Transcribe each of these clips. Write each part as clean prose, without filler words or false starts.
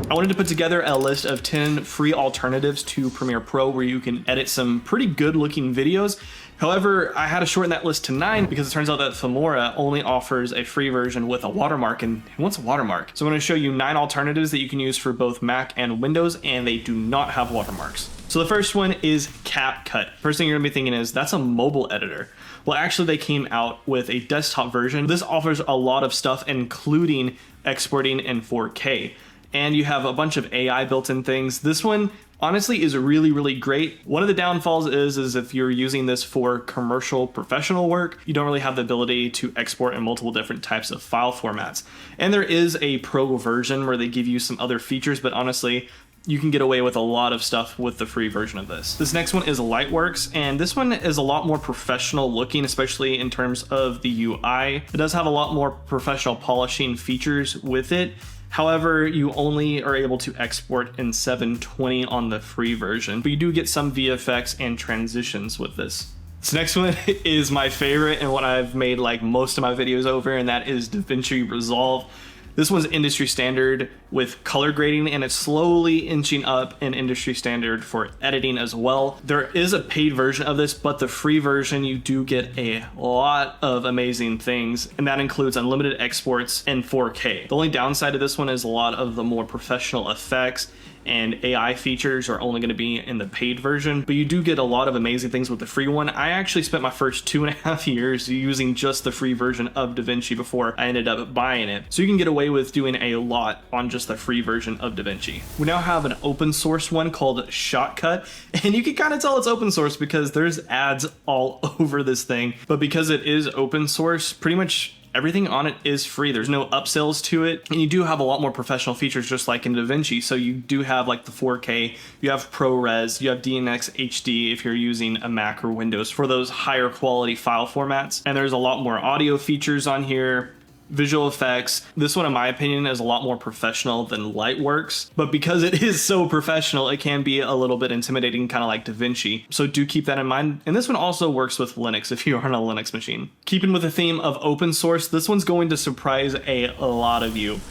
I wanted to put together a list of 10 free alternatives to Premiere Pro where you can edit some pretty good looking videos. However, I had to shorten that list to 9 because it turns out that Filmora only offers a free version with a watermark, and who wants a watermark? So I'm going to show you 9 alternatives that you can use for both Mac and Windows, and they do not have watermarks. So the first one is CapCut. First thing you're gonna be thinking is, that's a mobile editor. Well, actually they came out with a desktop version. This offers a lot of stuff, including exporting in 4K. And you have a bunch of AI built-in things. This one honestly is really, really great. One of the downfalls is if you're using this for commercial professional work, you don't really have the ability to export in multiple different types of file formats. And there is a pro version where they give you some other features, but honestly, you can get away with a lot of stuff with the free version of this. This next one is Lightworks, and this one is a lot more professional looking, especially in terms of the UI. It does have a lot more professional polishing features with it. However, you only are able to export in 720 on the free version, but you do get some VFX and transitions with this. This next one is my favorite and what I've made like most of my videos over, and that is DaVinci Resolve. This one's industry standard with color grading, and it's slowly inching up in industry standard for editing as well. There is a paid version of this, but the free version, you do get a lot of amazing things, and that includes unlimited exports in 4K. The only downside of this one is a lot of the more professional effects and AI features are only going to be in the paid version, but you do get a lot of amazing things with the free one. I actually spent my first 2.5 years using just the free version of DaVinci before I ended up buying it. So you can get away with doing a lot on just the free version of DaVinci. We now have an open source one called Shotcut, and you can kind of tell it's open source because there's ads all over this thing, but because it is open source, pretty much everything on it is free. There's no upsells to it, and you do have a lot more professional features just like in DaVinci. So you do have like the 4K, you have ProRes, you have DNX HD if you're using a Mac or Windows for those higher quality file formats. And there's a lot more audio features on here, visual effects. This one, in my opinion, is a lot more professional than Lightworks, but because it is so professional, it can be a little bit intimidating, kind of like DaVinci. So do keep that in mind. And this one also works with Linux if you are on a Linux machine. Keeping with the theme of open source, this one's going to surprise a lot of you,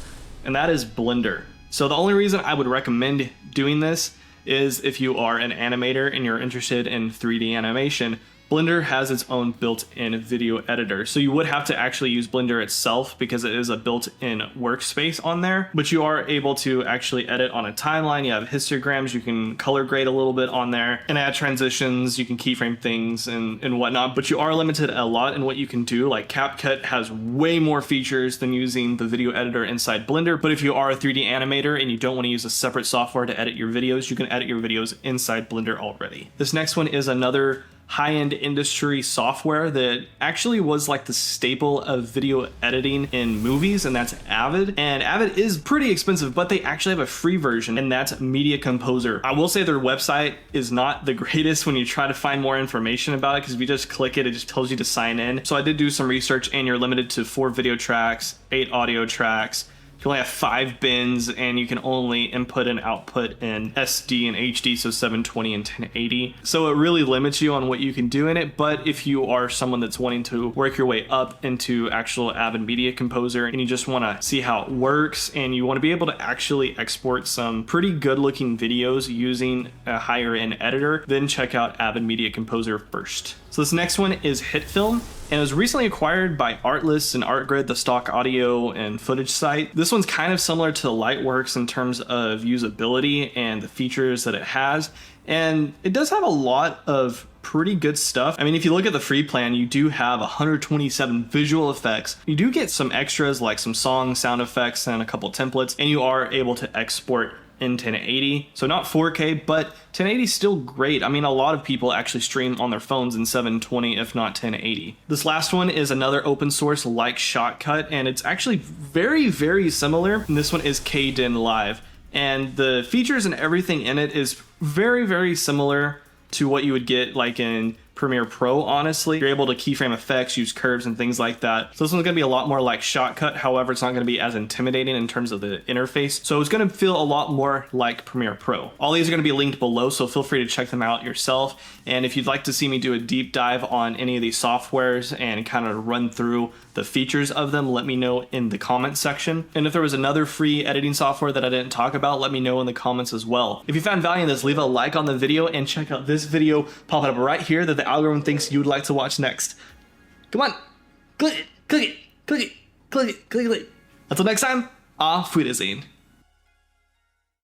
and that is Blender. So the only reason I would recommend doing this is if you are an animator and you're interested in 3D animation. Blender has its own built-in video editor, so you would have to actually use Blender itself because it is a built-in workspace on there, but you are able to actually edit on a timeline. You have histograms, you can color grade a little bit on there and add transitions, you can keyframe things and whatnot, but you are limited a lot in what you can do. Like CapCut has way more features than using the video editor inside Blender, but if you are a 3D animator and you don't want to use a separate software to edit your videos, you can edit your videos inside Blender already. This next one is another high-end industry software that actually was like the staple of video editing in movies, and that's Avid. And Avid is pretty expensive, but they actually have a free version, and that's Media Composer. I will say their website is not the greatest when you try to find more information about it, because if you just click it, it just tells you to sign in. So I did do some research, and you're limited to 4 video tracks, 8 audio tracks. You only have 5 bins, and you can only input and output in SD and HD, so 720 and 1080. So it really limits you on what you can do in it, but if you are someone that's wanting to work your way up into actual Avid Media Composer and you just want to see how it works and you want to be able to actually export some pretty good looking videos using a higher end editor, then check out Avid Media Composer first. So this next one is HitFilm, and it was recently acquired by Artlist and ArtGrid, the stock audio and footage site. This one's kind of similar to Lightworks in terms of usability and the features that it has, and it does have a lot of pretty good stuff. I mean, if you look at the free plan, you do have 127 visual effects. You do get some extras like some song sound effects and a couple templates, and you are able to export in 1080, so not 4K, but 1080 is still great. I mean, a lot of people actually stream on their phones in 720, if not 1080. This last one is another open source like Shotcut, and it's actually very, very similar. And this one is KenLive, and the features and everything in it is very, very similar to what you would get like in Premiere Pro, honestly. You're able to keyframe effects, use curves and things like that. So this one's gonna be a lot more like Shotcut. However, it's not gonna be as intimidating in terms of the interface. So it's gonna feel a lot more like Premiere Pro. All these are gonna be linked below, so feel free to check them out yourself. And if you'd like to see me do a deep dive on any of these softwares and kind of run through the features of them, let me know in the comments section. And if there was another free editing software that I didn't talk about, let me know in the comments as well. If you found value in this, leave a like on the video and check out this video popping up right here that the algorithm thinks you would like to watch next. Come on, click it, click it, click it, click it, click it, click it. Until next time, auf Wiedersehen.